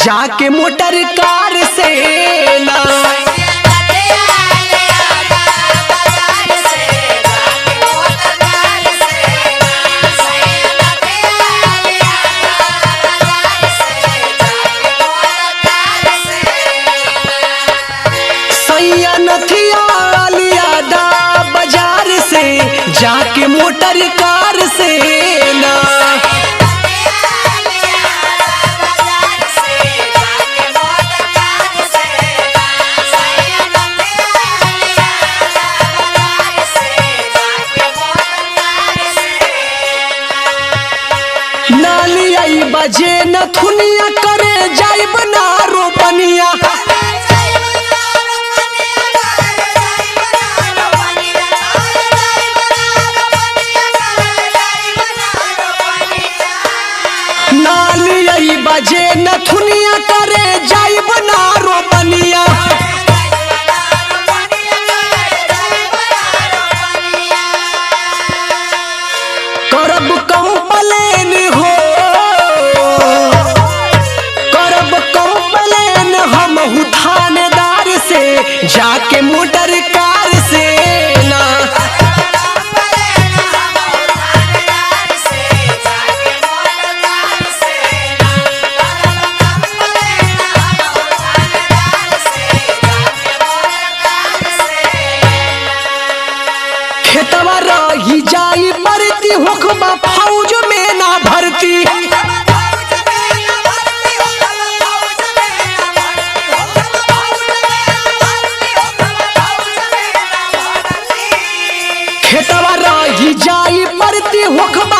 जाके मोटर कार से ना। सैया नथिया लियादा बाजार से जाके मोटर कार से ना। नाली आई बजे नथुनिया करे जाइब ना रोपनिया। नाली आई बजे नथुनिया करे जाइब ना रोपनिया। करब कंप्लेन हो, करब कंप्लेन हमहू थानेदार से जाके मोटर कार से ना। खेतवा रही जाई मरती होखबा फौज में ना भर्ती। खेतवा रही जाई मरती होखबा